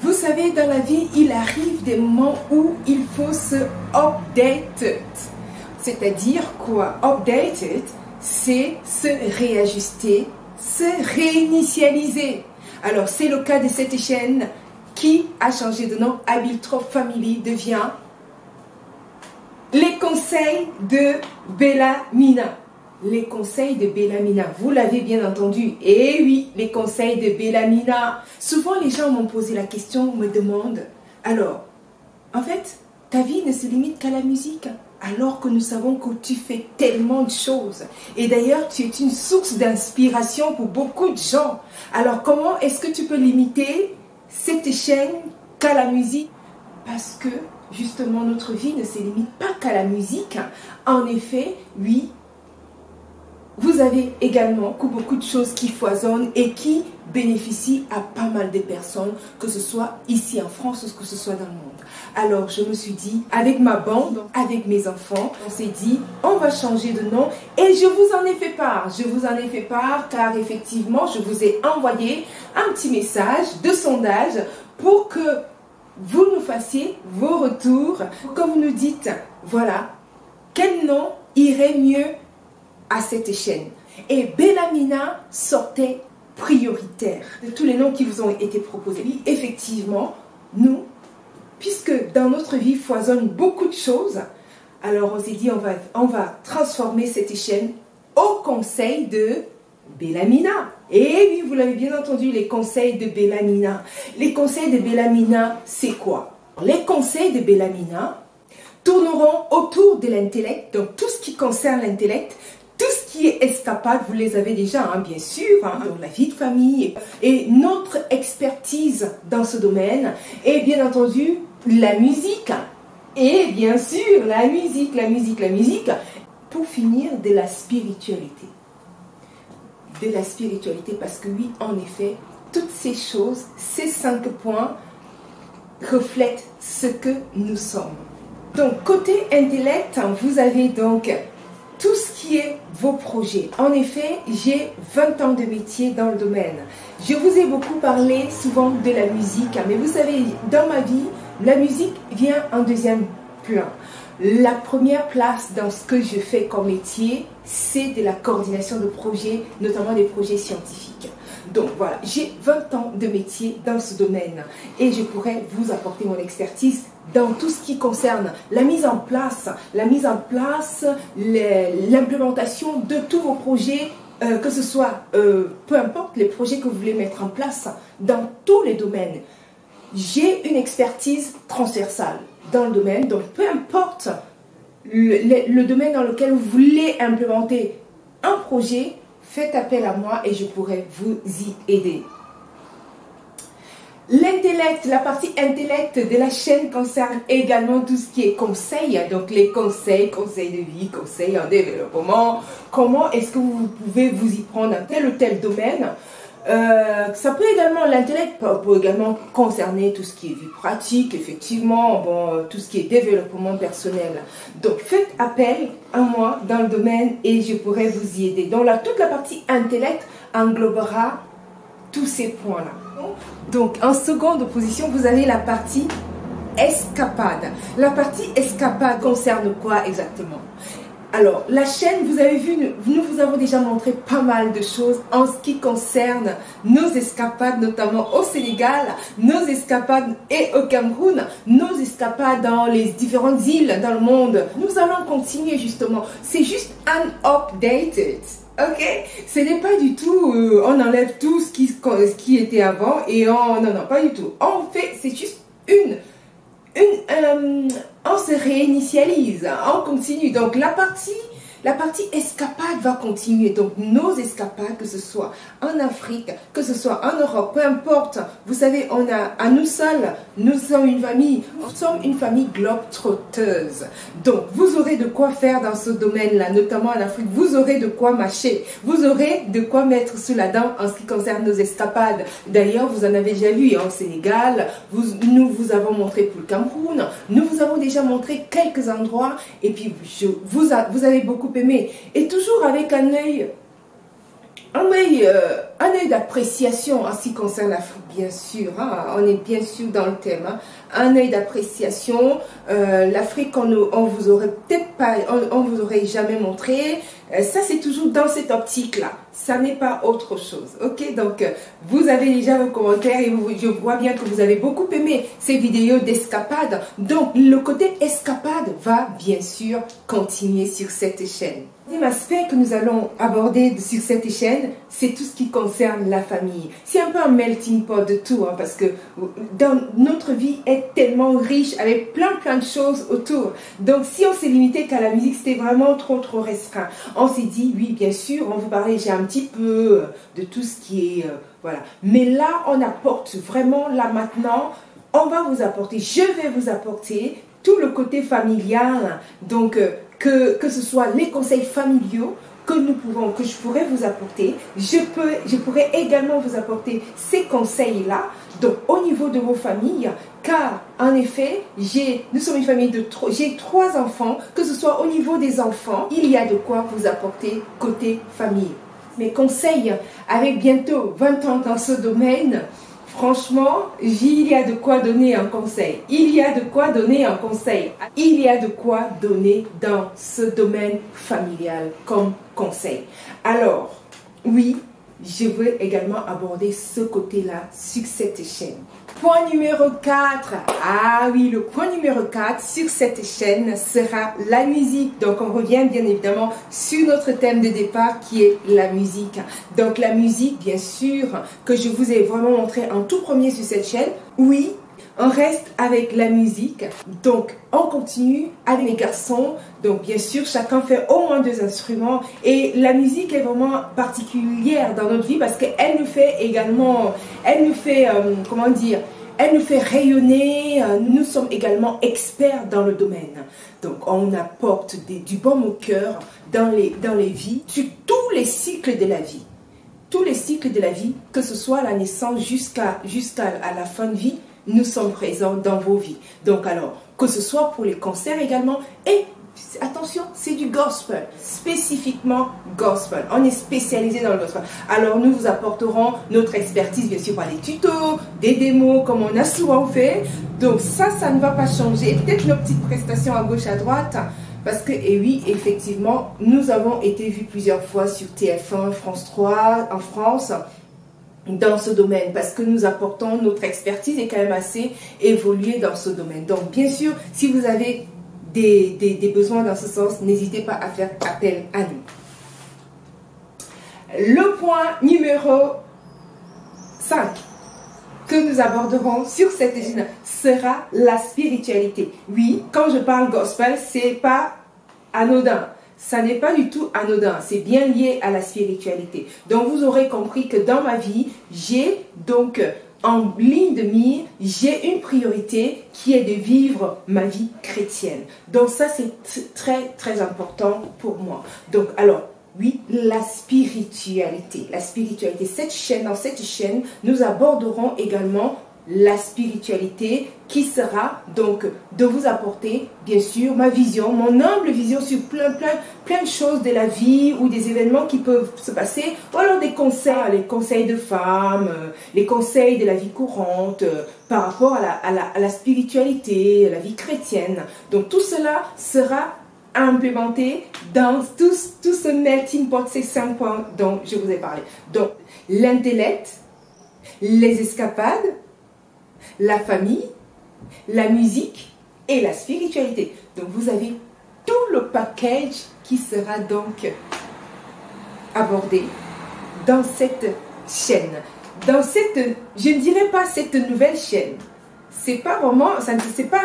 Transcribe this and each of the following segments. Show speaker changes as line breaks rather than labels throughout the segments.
Vous savez, dans la vie, il arrive des moments où il faut se update. C'est-à-dire quoi? Updated, c'est se réajuster, se réinitialiser. Alors, c'est le cas de cette chaîne qui a changé de nom. Abiltrop Family devient les conseils de Bellamina. Les conseils de Bellamina, vous l'avez bien entendu. Et oui, les conseils de Bellamina. Souvent, les gens m'ont posé la question, me demandent, alors, en fait, ta vie ne se limite qu'à la musique, alors que nous savons que tu fais tellement de choses. Et d'ailleurs, tu es une source d'inspiration pour beaucoup de gens. Alors, comment est-ce que tu peux limiter cette chaîne qu'à la musique? Parce que, justement, notre vie ne se limite pas qu'à la musique. En effet, oui, vous avez également beaucoup de choses qui foisonnent et qui bénéficient à pas mal de personnes, que ce soit ici en France ou que ce soit dans le monde. Alors je me suis dit, avec ma bande, avec mes enfants, on s'est dit, on va changer de nom et je vous en ai fait part. Je vous en ai fait part car effectivement, je vous ai envoyé un petit message de sondage pour que vous nous fassiez vos retours, que vous nous dites, voilà, quel nom irait mieux à cette chaîne. Et Bellamina sortait prioritaire de tous les noms qui vous ont été proposés. Oui, effectivement, nous, puisque dans notre vie foisonne beaucoup de choses, alors on s'est dit on va transformer cette chaîne au conseil de Bellamina. Et oui, vous l'avez bien entendu, les conseils de Bellamina. Les conseils de Bellamina, c'est quoi? Les conseils de Bellamina tourneront autour de l'intellect, donc tout ce qui concerne l'intellect, tout ce qui est escapade, vous les avez déjà, hein, bien sûr, hein, dans la vie de famille et notre expertise dans ce domaine, et bien entendu la musique, et bien sûr la musique, pour finir de la spiritualité. De la spiritualité, parce que oui, en effet, toutes ces choses, ces 5 points, reflètent ce que nous sommes. Donc, côté intellect, vous avez donc tout ce qui est vos projets. En effet, j'ai 20 ans de métier dans le domaine. Je vous ai beaucoup parlé souvent de la musique, mais vous savez, dans ma vie, la musique vient en deuxième plan. La première place dans ce que je fais comme métier, c'est de la coordination de projets, notamment des projets scientifiques. Donc voilà, j'ai 20 ans de métier dans ce domaine et je pourrais vous apporter mon expertise dans tout ce qui concerne la mise en place, l'implémentation de tous vos projets, que ce soit, peu importe les projets que vous voulez mettre en place dans tous les domaines. J'ai une expertise transversale dans le domaine, donc peu importe le domaine dans lequel vous voulez implémenter un projet, faites appel à moi et je pourrai vous y aider. L'intellect, la partie intellect de la chaîne concerne également tout ce qui est conseil, donc les conseils, conseils de vie, conseils en développement, comment est-ce que vous pouvez vous y prendre dans tel ou tel domaine. Ça peut également, l'intellect peut également concerner tout ce qui est vie pratique, effectivement, bon, tout ce qui est développement personnel. Donc faites appel à moi dans le domaine et je pourrai vous y aider. Donc là, toute la partie intellect englobera tous ces points-là. Donc en seconde position, vous avez la partie escapade. La partie escapade concerne quoi exactement? Alors, la chaîne, vous avez vu, nous vous avons déjà montré pas mal de choses en ce qui concerne nos escapades, notamment au Sénégal, nos escapades et au Cameroun, nos escapades dans les différentes îles dans le monde. Nous allons continuer justement. C'est juste un updated. Ok, ce n'est pas du tout, on enlève tout ce qui était avant et on, non, pas du tout. En fait, c'est juste on se réinitialise, on continue. Donc la partie escapade va continuer. Donc nos escapades, que ce soit en Afrique, que ce soit en Europe, peu importe. Vous savez, on a à nous seuls, nous sommes une famille globe-trotteuse. Donc vous aurez de quoi faire dans ce domaine-là, notamment en Afrique. Vous aurez de quoi mâcher, vous aurez de quoi mettre sous la dent en ce qui concerne nos escapades. D'ailleurs, vous en avez déjà vu au Sénégal, nous vous avons montré pour le Cameroun, nous vous avons déjà montré quelques endroits et puis vous avez beaucoup aimé. Et toujours avec un œil un œil d'appréciation en ce qui concerne l'Afrique, bien sûr, hein, on est bien sûr dans le thème, hein, un œil d'appréciation, l'Afrique on vous aurait peut-être pas, on vous aurait jamais montré, ça c'est toujours dans cette optique-là, ça n'est pas autre chose, ok? Donc vous avez déjà vos commentaires et je vois bien que vous avez beaucoup aimé ces vidéos d'escapade, donc le côté escapade va bien sûr continuer sur cette chaîne. Le deuxième aspect que nous allons aborder sur cette chaîne, c'est tout ce qui concerne la famille. C'est un peu un melting pot de tout, hein, parce que dans notre vie est tellement riche avec plein de choses autour. Donc si on s'est limité qu'à la musique, c'était vraiment trop restreint. On s'est dit, oui, bien sûr, on vous parlait déjà un petit peu de tout ce qui est... voilà. Mais là, on apporte vraiment, là maintenant, on va vous apporter, je vais vous apporter tout le côté familial, donc que ce soit les conseils familiaux que je pourrais vous apporter, je pourrais également vous apporter ces conseils-là, donc au niveau de vos familles, car en effet, nous sommes une famille j'ai 3 enfants, que ce soit au niveau des enfants, il y a de quoi vous apporter côté famille. Mes conseils, avec bientôt 20 ans dans ce domaine, franchement, il y a de quoi donner un conseil. Il y a de quoi donner un conseil. Il y a de quoi donner dans ce domaine familial comme conseil. Alors, oui, je veux également aborder ce côté-là sur cette chaîne. Point numéro 4. Ah oui, le point numéro 4 sur cette chaîne sera la musique. Donc, on revient bien évidemment sur notre thème de départ qui est la musique. Donc, la musique, bien sûr, que je vous ai vraiment montré en tout premier sur cette chaîne. Oui, on reste avec la musique. Donc, on continue avec les garçons. Donc, bien sûr, chacun fait au moins 2 instruments. Et la musique est vraiment particulière dans notre vie parce qu'elle nous fait également, elle nous fait, comment dire, elle nous fait rayonner. Nous sommes également experts dans le domaine. Donc, on apporte du baume au cœur dans les vies, sur tous les cycles de la vie. Tous les cycles de la vie, que ce soit la naissance jusqu'à la fin de vie, nous sommes présents dans vos vies. Donc alors, que ce soit pour les concerts également, et attention, c'est du gospel, spécifiquement gospel. On est spécialisé dans le gospel. Alors nous vous apporterons notre expertise, bien sûr, par des tutos, des démos, comme on a souvent fait. Donc ça ne va pas changer. Peut-être nos petites prestations à gauche, à droite, parce que, et oui, effectivement, nous avons été vus plusieurs fois sur TF1, France 3, en France, dans ce domaine, parce que nous apportons notre expertise est quand même assez évoluée dans ce domaine. Donc, bien sûr, si vous avez des besoins dans ce sens, n'hésitez pas à faire appel à nous. Le point numéro 5 que nous aborderons sur cette chaîne sera la spiritualité. Oui, quand je parle gospel, c'est pas anodin. Ça n'est pas du tout anodin, c'est bien lié à la spiritualité. Donc vous aurez compris que dans ma vie, j'ai donc en ligne de mire, j'ai une priorité qui est de vivre ma vie chrétienne. Donc ça c'est très important pour moi. Donc alors, oui, la spiritualité. La spiritualité, dans cette chaîne, nous aborderons également la spiritualité qui sera donc de vous apporter bien sûr ma vision, mon humble vision sur plein de choses de la vie ou des événements qui peuvent se passer, ou alors des conseils, les conseils de femmes, les conseils de la vie courante par rapport à la spiritualité, à la vie chrétienne. Donc tout cela sera implémenté dans tout ce melting pot, ces 5 points dont je vous ai parlé. Donc l'intellect, les escapades, la famille, la musique et la spiritualité. Donc vous avez tout le package qui sera donc abordé dans cette chaîne. Dans cette, je ne dirais pas cette nouvelle chaîne. C'est pas vraiment,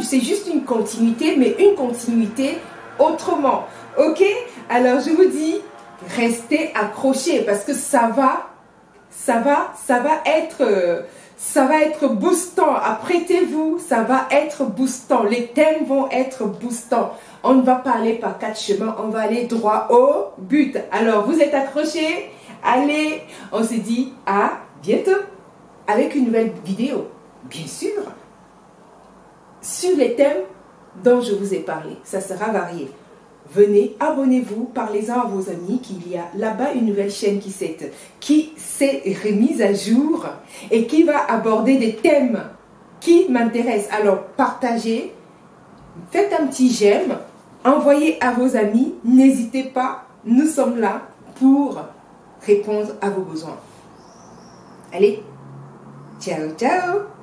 c'est juste une continuité, mais une continuité autrement. Ok? Alors je vous dis, restez accrochés parce que ça va être boostant. Apprêtez-vous, ça va être boostant. Les thèmes vont être boostants. On ne va pas aller par 4 chemins, on va aller droit au but. Alors, vous êtes accrochés? Allez, on se dit à bientôt avec une nouvelle vidéo, bien sûr, sur les thèmes dont je vous ai parlé. Ça sera varié. venez, abonnez-vous, parlez-en à vos amis qu'il y a là-bas une nouvelle chaîne qui s'est remise à jour et qui va aborder des thèmes qui m'intéressent. Alors, partagez, faites un petit j'aime, envoyez à vos amis, n'hésitez pas, nous sommes là pour répondre à vos besoins. Allez, ciao, ciao!